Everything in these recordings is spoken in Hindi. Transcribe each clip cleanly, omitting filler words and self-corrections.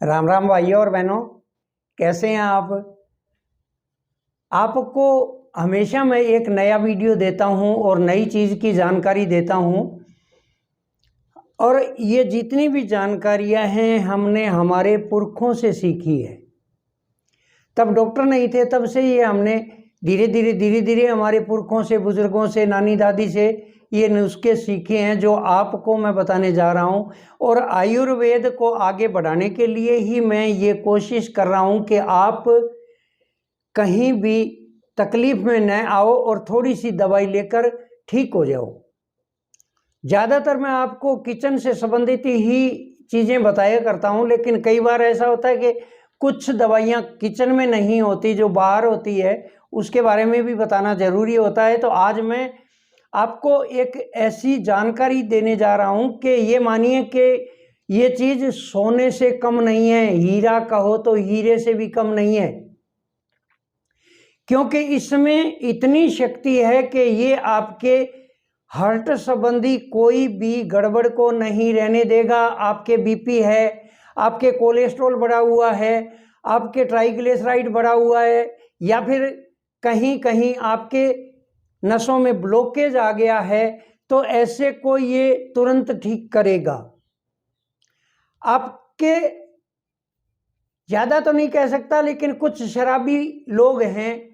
राम राम भाइयों और बहनों, कैसे हैं आप। आपको हमेशा मैं एक नया वीडियो देता हूं और नई चीज़ की जानकारी देता हूं। और ये जितनी भी जानकारियां हैं हमने हमारे पुरखों से सीखी है। तब डॉक्टर नहीं थे, तब से ये हमने धीरे धीरे हमारे पुरखों से, बुजुर्गों से, नानी दादी से ये नुस्खे सीखे हैं जो आपको मैं बताने जा रहा हूं। और आयुर्वेद को आगे बढ़ाने के लिए ही मैं ये कोशिश कर रहा हूं कि आप कहीं भी तकलीफ में न आओ और थोड़ी सी दवाई लेकर ठीक हो जाओ। ज़्यादातर मैं आपको किचन से संबंधित ही चीज़ें बताया करता हूं, लेकिन कई बार ऐसा होता है कि कुछ दवाइयां किचन में नहीं होती, जो बाहर होती है, उसके बारे में भी बताना ज़रूरी होता है। तो आज मैं आपको एक ऐसी जानकारी देने जा रहा हूं कि ये मानिए कि ये चीज़ सोने से कम नहीं है, हीरा कहो तो हीरे से भी कम नहीं है, क्योंकि इसमें इतनी शक्ति है कि ये आपके हार्ट संबंधी कोई भी गड़बड़ को नहीं रहने देगा। आपके बीपी है, आपके कोलेस्ट्रॉल बढ़ा हुआ है, आपके ट्राइग्लिसराइड बढ़ा हुआ है, या फिर कहीं कहीं आपके नसों में ब्लॉकेज आ गया है, तो ऐसे को ये तुरंत ठीक करेगा। आपके ज़्यादा तो नहीं कह सकता, लेकिन कुछ शराबी लोग हैं,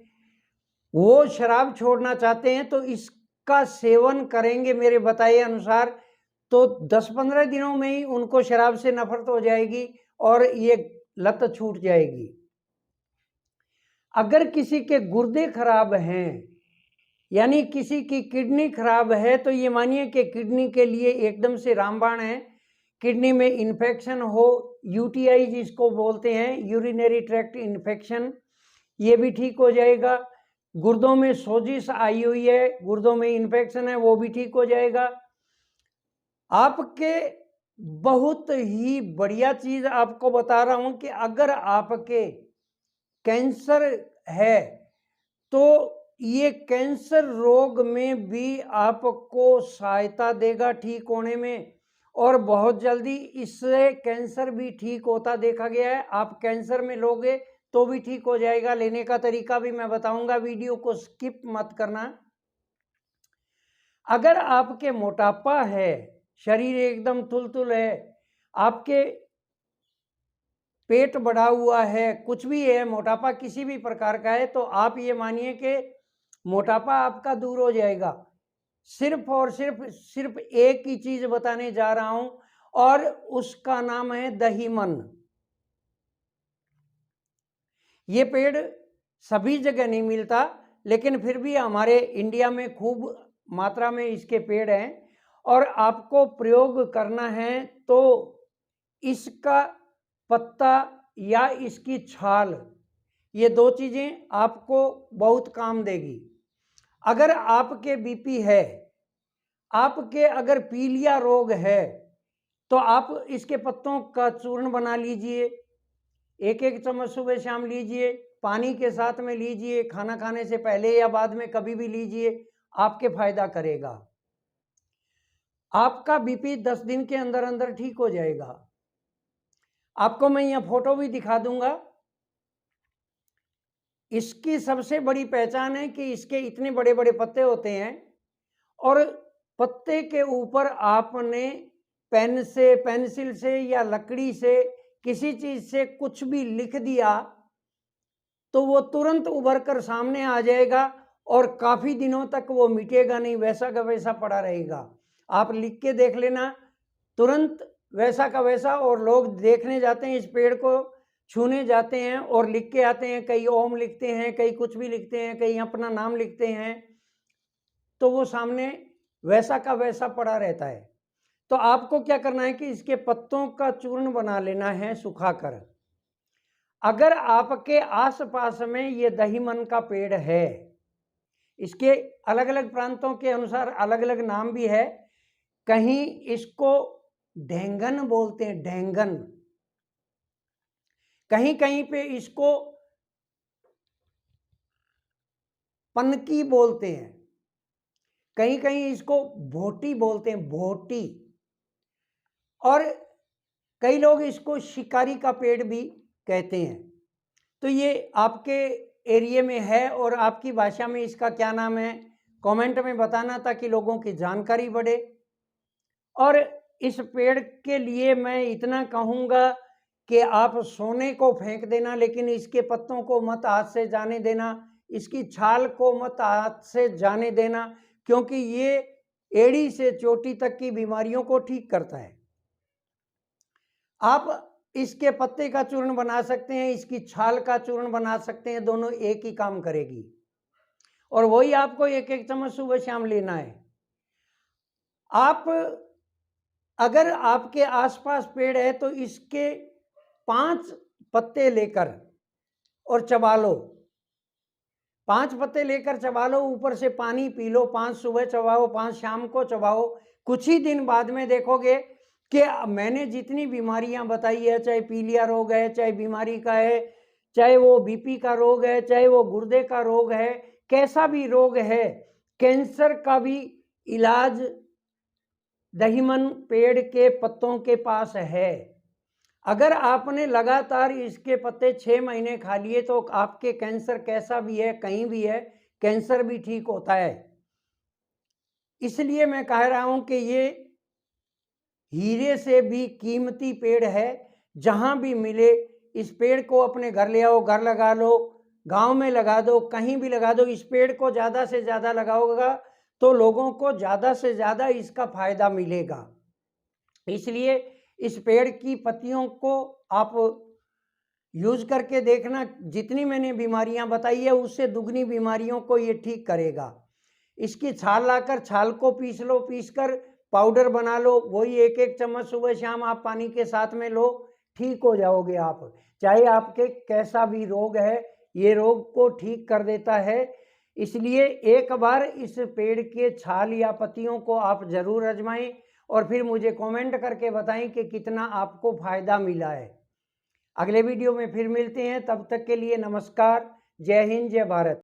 वो शराब छोड़ना चाहते हैं, तो इसका सेवन करेंगे मेरे बताए अनुसार तो 10-15 दिनों में ही उनको शराब से नफरत हो जाएगी और ये लत छूट जाएगी। अगर किसी के गुर्दे खराब हैं, यानी किसी की किडनी खराब है, तो ये मानिए कि किडनी के लिए एकदम से रामबाण है। किडनी में इन्फेक्शन हो, यूटीआई जिसको बोलते हैं, यूरिनरी ट्रैक्ट इन्फेक्शन, ये भी ठीक हो जाएगा। गुर्दों में सोजिश आई हुई है, गुर्दों में इन्फेक्शन है, वो भी ठीक हो जाएगा। आपके बहुत ही बढ़िया चीज आपको बता रहा हूं कि अगर आपके कैंसर है तो ये कैंसर रोग में भी आपको सहायता देगा ठीक होने में, और बहुत जल्दी इससे कैंसर भी ठीक होता देखा गया है। आप कैंसर में लोगे तो भी ठीक हो जाएगा। लेने का तरीका भी मैं बताऊंगा, वीडियो को स्किप मत करना। अगर आपके मोटापा है, शरीर एकदम तुलतुल है, आपके पेट बढ़ा हुआ है, कुछ भी है, मोटापा किसी भी प्रकार का है, तो आप ये मानिए कि मोटापा आपका दूर हो जाएगा। सिर्फ और सिर्फ एक ही चीज बताने जा रहा हूं, और उसका नाम है दहीमन। ये पेड़ सभी जगह नहीं मिलता, लेकिन फिर भी हमारे इंडिया में खूब मात्रा में इसके पेड़ हैं, और आपको प्रयोग करना है तो इसका पत्ता या इसकी छाल, ये दो चीजें आपको बहुत काम देगी। अगर आपके बीपी है, आपके अगर पीलिया रोग है, तो आप इसके पत्तों का चूर्ण बना लीजिए, एक एक चम्मच सुबह शाम लीजिए, पानी के साथ में लीजिए, खाना खाने से पहले या बाद में कभी भी लीजिए, आपके फायदा करेगा। आपका बीपी 10 दिन के अंदर अंदर ठीक हो जाएगा। आपको मैं यह फोटो भी दिखा दूंगा। इसकी सबसे बड़ी पहचान है कि इसके इतने बड़े बड़े पत्ते होते हैं, और पत्ते के ऊपर आपने पेन से, पेंसिल से या लकड़ी से, किसी चीज से कुछ भी लिख दिया तो वो तुरंत उभर कर सामने आ जाएगा, और काफी दिनों तक वो मिटेगा नहीं, वैसा का वैसा पड़ा रहेगा। आप लिख के देख लेना, तुरंत वैसा का वैसा। और लोग देखने जाते हैं, इस पेड़ को छूने जाते हैं और लिख के आते हैं, कई ओम लिखते हैं, कई कुछ भी लिखते हैं, कई अपना नाम लिखते हैं, तो वो सामने वैसा का वैसा पड़ा रहता है। तो आपको क्या करना है कि इसके पत्तों का चूर्ण बना लेना है सुखाकर। अगर आपके आसपास में ये दहीमन का पेड़ है, इसके अलग अलग प्रांतों के अनुसार अलग अलग नाम भी है, कहीं इसको ढेंगन बोलते हैं, ढेंगन, कहीं कहीं पे इसको पनकी बोलते हैं, कहीं कहीं इसको भोटी बोलते हैं, भोटी। और कई लोग इसको शिकारी का पेड़ भी कहते हैं। तो ये आपके एरिया में है और आपकी भाषा में इसका क्या नाम है, कमेंट में बताना ताकि लोगों की जानकारी बढ़े। और इस पेड़ के लिए मैं इतना कहूँगा कि आप सोने को फेंक देना, लेकिन इसके पत्तों को मत हाथ से जाने देना, इसकी छाल को मत हाथ से जाने देना, क्योंकि ये एड़ी से चोटी तक की बीमारियों को ठीक करता है। आप इसके पत्ते का चूर्ण बना सकते हैं, इसकी छाल का चूर्ण बना सकते हैं, दोनों एक ही काम करेगी। और वही आपको एक एक चम्मच सुबह शाम लेना है। आप अगर आपके आसपास पेड़ है तो इसके 5 पत्ते लेकर और चबा लो, 5 पत्ते लेकर चबा लो, ऊपर से पानी पी लो, 5 सुबह चबाओ, 5 शाम को चबाओ। कुछ ही दिन बाद में देखोगे कि मैंने जितनी बीमारियां बताई है, चाहे पीलिया रोग है, चाहे बीमारी का है, चाहे वो बीपी का रोग है, चाहे वो गुर्दे का रोग है, कैसा भी रोग है, कैंसर का भी इलाज दहीमन पेड़ के पत्तों के पास है। अगर आपने लगातार इसके पत्ते 6 महीने खा लिए तो आपके कैंसर कैसा भी है, कहीं भी है, कैंसर भी ठीक होता है। इसलिए मैं कह रहा हूं कि ये हीरे से भी कीमती पेड़ है। जहां भी मिले इस पेड़ को अपने घर ले आओ, घर लगा लो, गांव में लगा दो, कहीं भी लगा दो। इस पेड़ को ज़्यादा से ज़्यादा लगाओगा तो लोगों को ज़्यादा से ज़्यादा इसका फायदा मिलेगा। इसलिए इस पेड़ की पत्तियों को आप यूज करके देखना, जितनी मैंने बीमारियां बताई है उससे दुगनी बीमारियों को ये ठीक करेगा। इसकी छाल लाकर छाल को पीस लो, पीसकर पाउडर बना लो, वही एक एक चम्मच सुबह शाम आप पानी के साथ में लो, ठीक हो जाओगे आप। चाहे आपके कैसा भी रोग है, ये रोग को ठीक कर देता है। इसलिए एक बार इस पेड़ के छाल या पत्तियों को आप जरूर आजमाएं और फिर मुझे कमेंट करके बताएं कि कितना आपको फायदा मिला है। अगले वीडियो में फिर मिलते हैं, तब तक के लिए नमस्कार। जय हिंद, जय भारत।